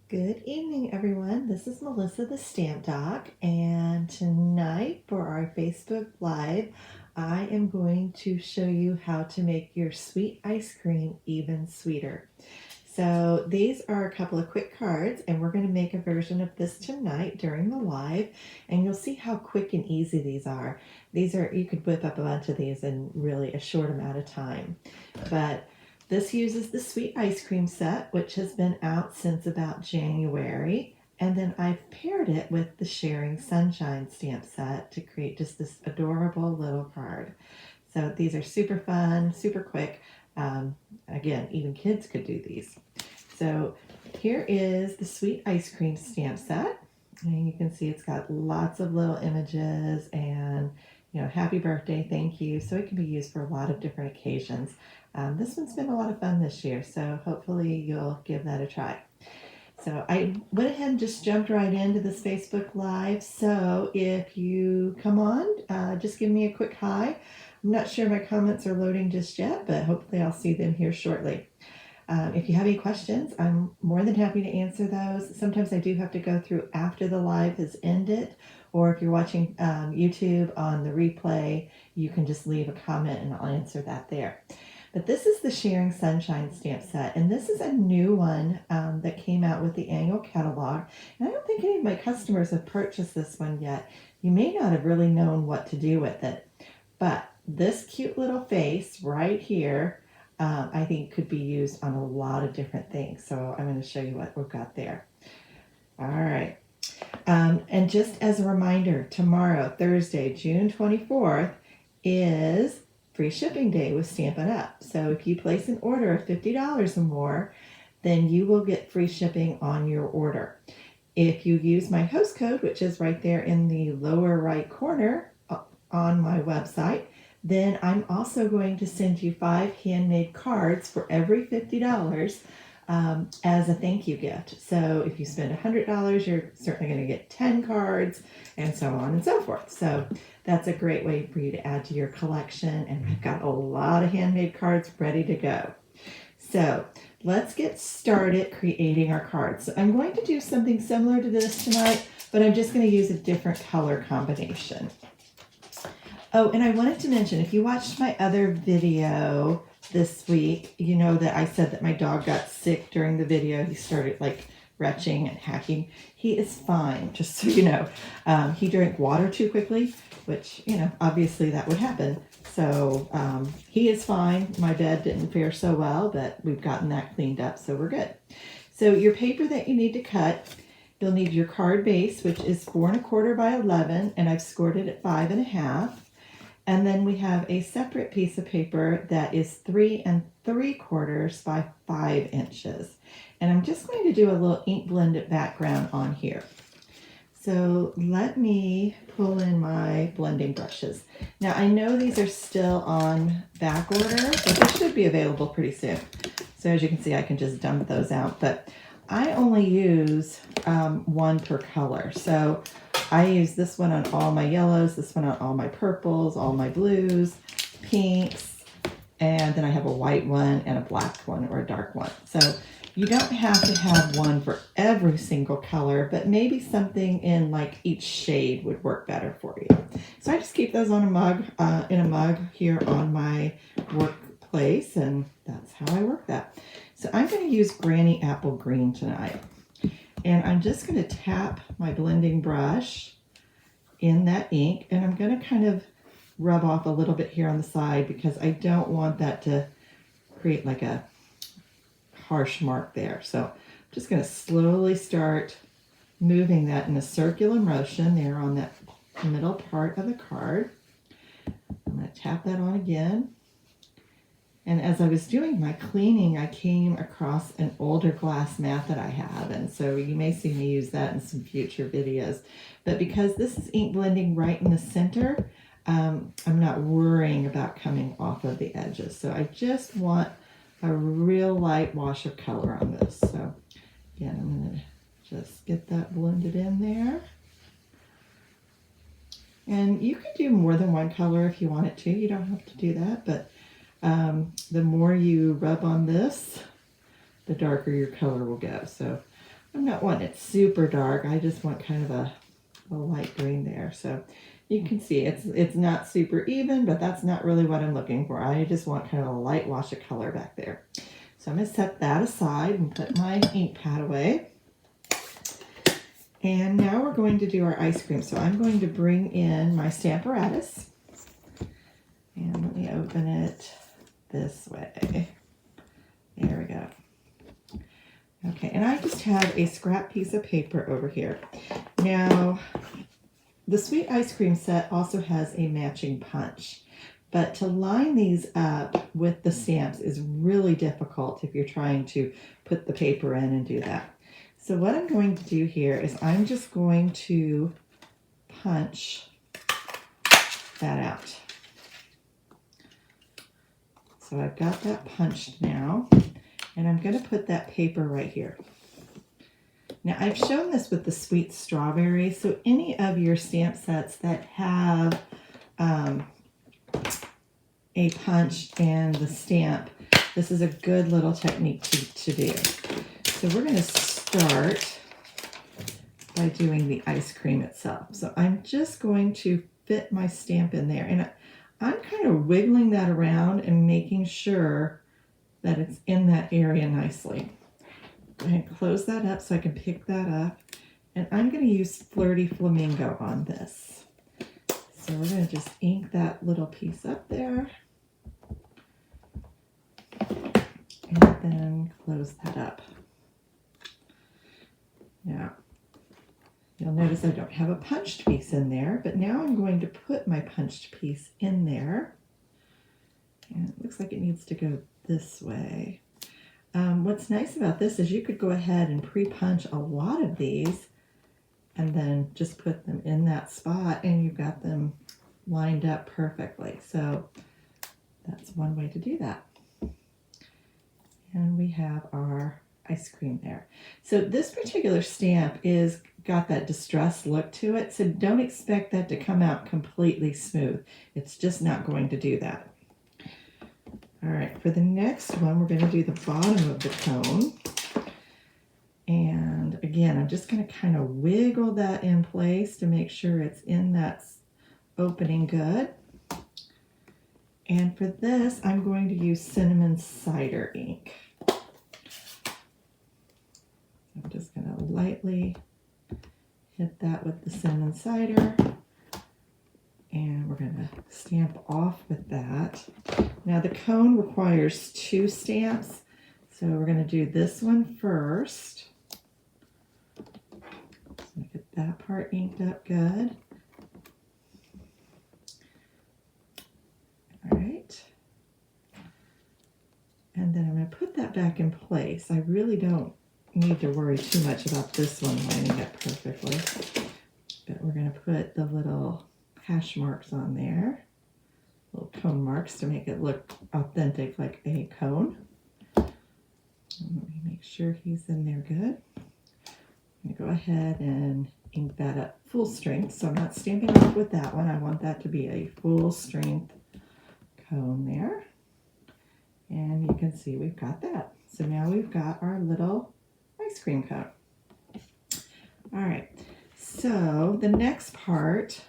Good evening, everyone. This is Melissa the Stamp Doc, and tonight for our Facebook Live, I am going to show you how to make your sweet ice cream even sweeter. So these are a couple of quick cards, and we're going to make a version of this tonight during the live, and you'll see how quick and easy these are. You could whip up a bunch of these in really a short amount of time. But this uses the sweet ice cream set, which has been out since about January. And then I've paired it with the Sharing Sunshine stamp set to create just this adorable little card. So these are super fun, super quick. Again, even kids could do these. So here is the sweet ice cream stamp set. And you can see it's got lots of little images and, happy birthday, thank you. So it can be used for a lot of different occasions. This one's been a lot of fun this year, so hopefully you'll give that a try. So I went ahead and just jumped right into this Facebook Live. So if you come on, just give me a quick hi. I'm not sure my comments are loading just yet, but hopefully I'll see them here shortly. If you have any questions, I'm more than happy to answer those. Sometimes I do have to go through after the live has ended, or if you're watching YouTube on the replay, you can just leave a comment and I'll answer that there. But this is the Sharing Sunshine stamp set, and this is a new one that came out with the annual catalog. And I don't think any of my customers have purchased this one yet. You may not have really known what to do with it, but this cute little face right here, I think could be used on a lot of different things. So I'm going to show you what we've got there. All right. And just as a reminder, tomorrow, Thursday, June 24th, is free shipping day with Stampin' Up. So if you place an order of $50 or more, then you will get free shipping on your order. If you use my host code, which is right there in the lower right corner on my website, then I'm also going to send you 5 handmade cards for every $50 as a thank you gift. So if you spend $100, you're certainly going to get 10 cards and so on and so forth. So that's a great way for you to add to your collection. And I've got a lot of handmade cards ready to go. So let's get started creating our cards. So I'm going to do something similar to this tonight, but I'm just going to use a different color combination. Oh, and I wanted to mention, if you watched my other video this week, you know that I said that my dog got sick during the video. He started retching and hacking. He is fine, just so you know. He drank water too quickly, which, obviously that would happen. So he is fine. My bed didn't fare so well, but we've gotten that cleaned up, so we're good. So your paper that you need to cut, you'll need your card base, which is 4 1/4 by 11, and I've scored it at 5 1/2. And then we have a separate piece of paper that is 3 3/4 by 5 inches. And I'm just going to do a little ink blended background on here. So let me pull in my blending brushes. Now I know these are still on back order, but they should be available pretty soon. So as you can see, I can just dump those out, but I only use one per color. So I use this one on all my yellows, this one on all my purples, all my blues, pinks, and then I have a white one and a black one or a dark one. So you don't have to have one for every single color, but maybe something in each shade would work better for you. So I just keep those on a mug, in a mug here on my workplace, and that's how I work that. So I'm going to use Granny Apple Green tonight. And I'm just going to tap my blending brush in that ink, and I'm going to kind of rub off a little bit here on the side because I don't want that to create a harsh mark there. So I'm just going to slowly start moving that in a circular motion there on that middle part of the card. I'm going to tap that on again. And as I was doing my cleaning, I came across an older glass mat that I have. And so you may see me use that in some future videos. But because this is ink blending right in the center, I'm not worrying about coming off of the edges. So I just want a real light wash of color on this. So again, I'm going to just get that blended in there. And you could do more than one color if you wanted to. You don't have to do that, but the more you rub on this, the darker your color will go. So I'm not wanting it super dark. I just want kind of a light green there. So you can see it's not super even, but that's not really what I'm looking for. I just want kind of a light wash of color back there. So I'm going to set that aside and put my ink pad away. And now we're going to do our ice cream. So I'm going to bring in my Stamparatus. And let me open it this way. There we go. Okay, and I just have a scrap piece of paper over here. Now, the sweet ice cream set also has a matching punch, but to line these up with the stamps is really difficult if you're trying to put the paper in and do that. So what I'm going to do here is I'm just going to punch that out. So I've got that punched now. And I'm going to put that paper right here. Now, I've shown this with the sweet strawberry, so any of your stamp sets that have a punch and the stamp, this is a good little technique to do. So we're going to start by doing the ice cream itself. So I'm just going to fit my stamp in there, and I'm kind of wiggling that around and making sure that it's in that area nicely. Go ahead and close that up so I can pick that up. And I'm going to use Flirty Flamingo on this. So we're going to just ink that little piece up there. And then close that up. Now, you'll notice I don't have a punched piece in there, but now I'm going to put my punched piece in there. And it looks like it needs to go this way. What's nice about this is you could go ahead and pre-punch a lot of these and then just put them in that spot and you've got them lined up perfectly. So that's one way to do that. And we have our ice cream there. So this particular stamp is got that distressed look to it, so don't expect that to come out completely smooth. It's just not going to do that. All right, for the next one, we're going to do the bottom of the cone. And again, I'm just going to kind of wiggle that in place to make sure it's in that opening good. And for this, I'm going to use cinnamon cider ink. I'm just going to lightly hit that with the cinnamon cider. And we're going to stamp off with that. Now the cone requires 2 stamps, so we're going to do this one first. So get that part inked up good. All right. And then I'm going to put that back in place. I really don't need to worry too much about this one lining up perfectly. But we're going to put the little hash marks on there. Little cone marks to make it look authentic like a cone. And let me make sure he's in there good. I'm going to go ahead and ink that up full strength. So I'm not stamping off with that one. I want that to be a full strength cone there. And you can see we've got that. So now we've got our little ice cream cone. All right. So the next part,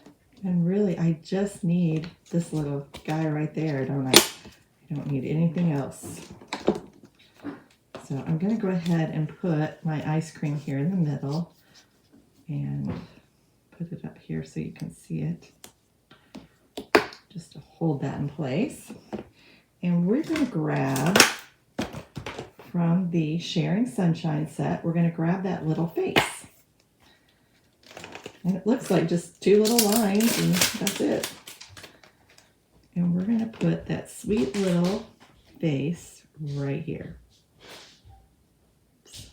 and really I just need this little guy right there, don't I? I don't need anything else. So I'm going to go ahead and put my ice cream here in the middle and put it up here so you can see it, just to hold that in place. And we're going to grab from the Sharing Sunshine set, we're going to grab that little face. And it looks like just 2 little lines and that's it. And we're going to put that sweet little face right here.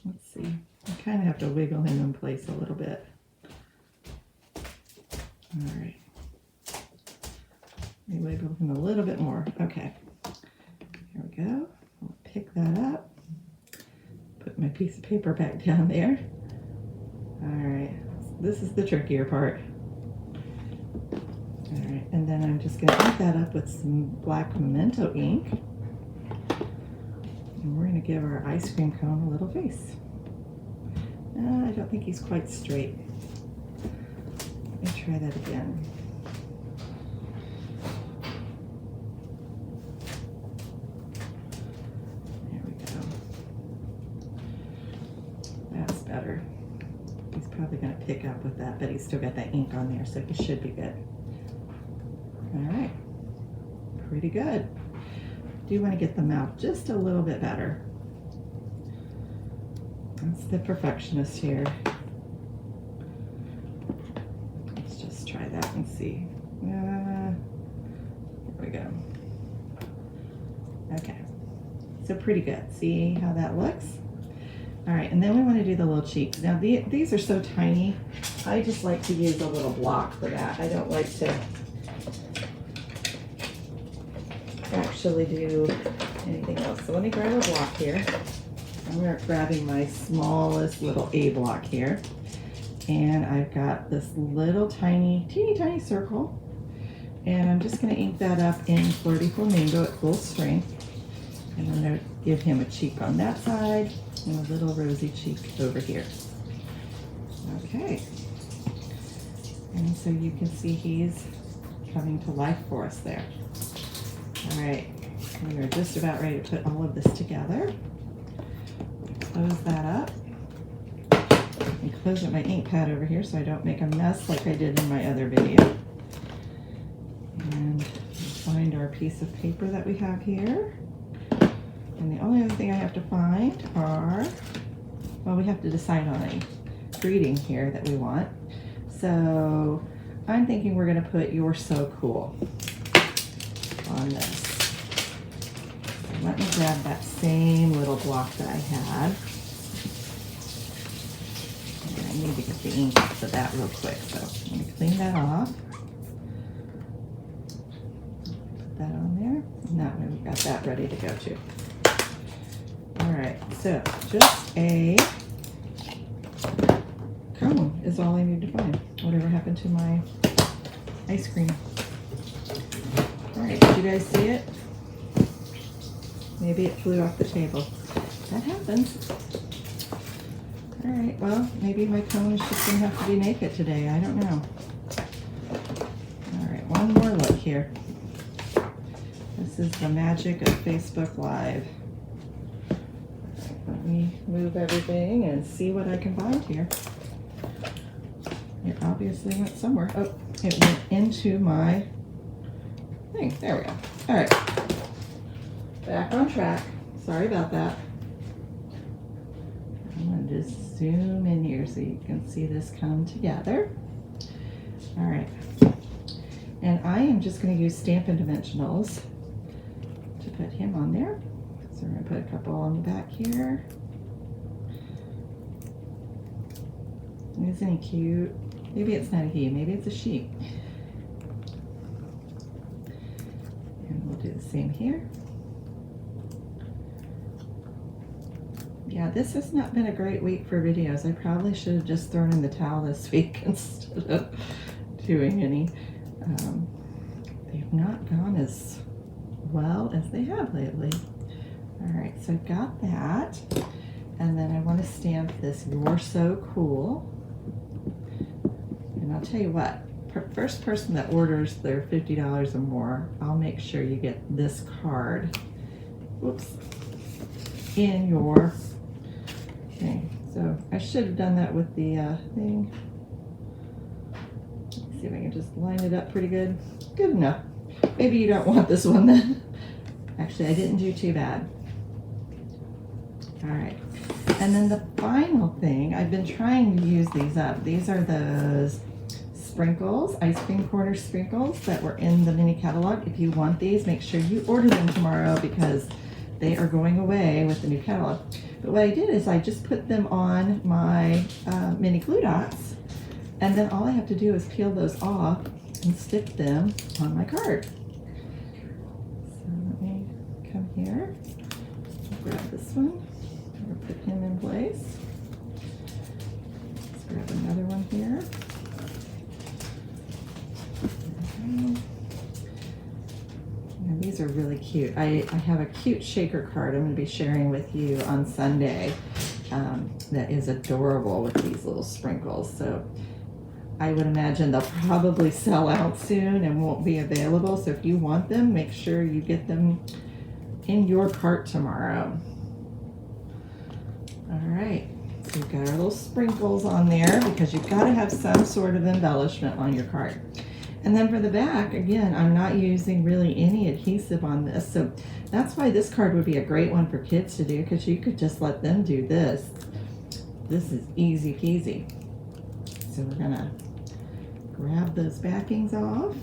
Let's see. I kind of have to wiggle him in place a little bit. All right. Let me wiggle him a little bit more. Okay. Here we go. I'll pick that up. Put my piece of paper back down there. All right. This is the trickier part. All right. And then I'm just going to ink that up with some black memento ink. And we're going to give our ice cream cone a little face. I don't think he's quite straight. Let me try that again. There we go. That's better. He's probably going to pick up with that, but he's still got that ink on there, so he should be good. All right, pretty good. Do want to get the mouth just a little bit better. That's the perfectionist here. Let's just try that and see. There we go. Okay, so pretty good. See how that looks? All right, and then we want to do the little cheeks. Now these are so tiny, I just like to use a little block for that. I don't like to actually do anything else. So let me grab a block here. I'm grabbing my smallest little A block here. And I've got this little tiny, teeny tiny circle. And I'm just gonna ink that up in Flirty Flamingo at full strength. And I'm gonna give him a cheek on that side and a little rosy cheek over here. Okay. And so you can see he's coming to life for us there. All right, we are just about ready to put all of this together. Close that up. And close up my ink pad over here so I don't make a mess like I did in my other video. And find our piece of paper that we have here. And the only other thing I have to find are, well, we have to decide on a greeting here that we want. So I'm thinking we're going to put "You're so cool" on this. So let me grab that same little block that I had. And I need to get the ink off of that real quick. So I'm going to clean that off. Put that on there. And that way we've got that ready to go too. All right, so just a cone is all I need to find. Whatever happened to my ice cream? All right, did you guys see it? Maybe it flew off the table. That happens. All right, well, maybe my cone is just gonna have to be naked today. I don't know. All right, one more look here. This is the magic of Facebook Live. Let me move everything and see what I can find here. It obviously went somewhere. Oh, it went into my thing. There we go. All right. Back on track. Sorry about that. I'm going to just zoom in here so you can see this come together. All right. And I am just going to use Stampin' Dimensionals to put him on there. So we're going to put a couple on the back here. Isn't he cute? Maybe it's not a he, maybe it's a she. And we'll do the same here. Yeah, this has not been a great week for videos. I probably should have just thrown in the towel this week instead of doing any. They've not gone as well as they have lately. All right, so I've got that. And then I want to stamp this "You're so cool." And I'll tell you what, first person that orders their $50 or more, I'll make sure you get this card. Whoops. In your thing. So I should have done that with the thing. Let's see if I can just line it up pretty good. Good enough. Maybe you don't want this one then. Actually, I didn't do too bad. All right. And then the final thing, I've been trying to use these up. These are those sprinkles, ice cream corner sprinkles that were in the mini catalog. If you want these, make sure you order them tomorrow because they are going away with the new catalog. But what I did is I just put them on my mini glue dots, and then all I have to do is peel those off and stick them on my card. So let me come here, grab this one. We'll put him in place. Let's grab another one here. And these are really cute. I have a cute shaker card I'm going to be sharing with you on Sunday that is adorable with these little sprinkles. So I would imagine they'll probably sell out soon and won't be available. So if you want them, make sure you get them in your cart tomorrow. All right, so we've got our little sprinkles on there because you've got to have some sort of embellishment on your cart. And then for the back, again, I'm not using really any adhesive on this. So that's why this card would be a great one for kids to do, because you could just let them do this. This is easy peasy. So we're gonna grab those backings off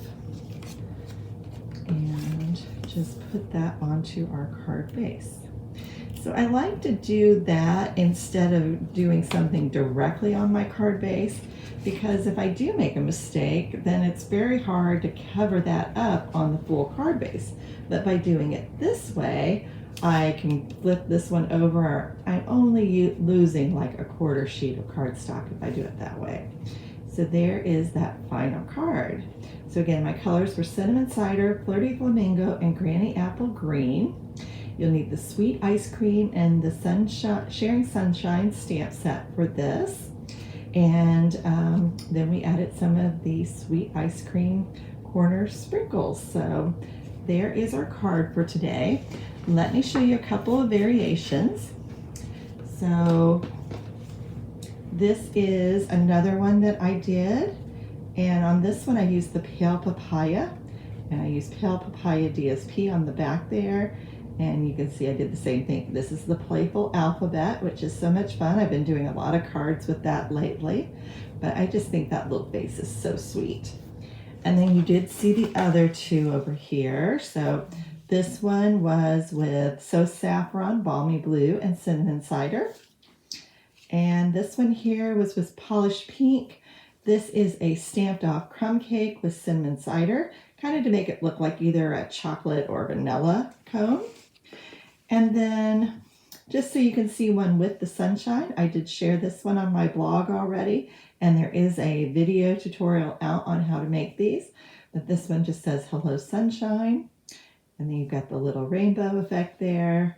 and just put that onto our card base. So I like to do that instead of doing something directly on my card base, because if I do make a mistake, then it's very hard to cover that up on the full card base. But by doing it this way, I can flip this one over. I'm only losing like a quarter sheet of cardstock if I do it that way. So there is that final card. So again, my colors were Cinnamon Cider, Flirty Flamingo, and Granny Apple Green. You'll need the Sweet Ice Cream and the Sunshine, Sharing Sunshine stamp set for this. And then we added some of the Sweet Ice Cream corner sprinkles. So there is our card for today. Let me show you a couple of variations. So this is another one that I did. And on this one I used the Pale Papaya. And I used Pale Papaya DSP on the back there. And you can see I did the same thing. This is the Playful Alphabet, which is so much fun. I've been doing a lot of cards with that lately, but I just think that little face is so sweet. And then you did see the other two over here. So this one was with So Saffron, Balmy Blue, and Cinnamon Cider. And this one here was with Polished Pink. This is a stamped off crumb cake with cinnamon cider, kind of to make it look like either a chocolate or vanilla cone. And then just so you can see one with the sunshine, I did share this one on my blog already, and there is a video tutorial out on how to make these. But this one just says Hello Sunshine, and then you've got the little rainbow effect there,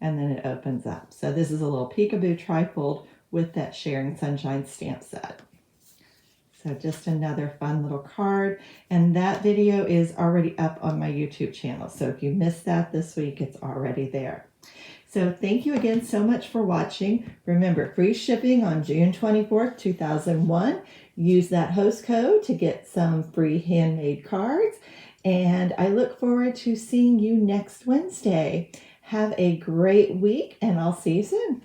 and then it opens up. So this is a little peekaboo trifold with that Sharing Sunshine stamp set. So just another fun little card. And that video is already up on my YouTube channel. So if you missed that this week, it's already there. So thank you again so much for watching. Remember, free shipping on June 24th, 2001. Use that host code to get some free handmade cards. And I look forward to seeing you next Wednesday. Have a great week, and I'll see you soon.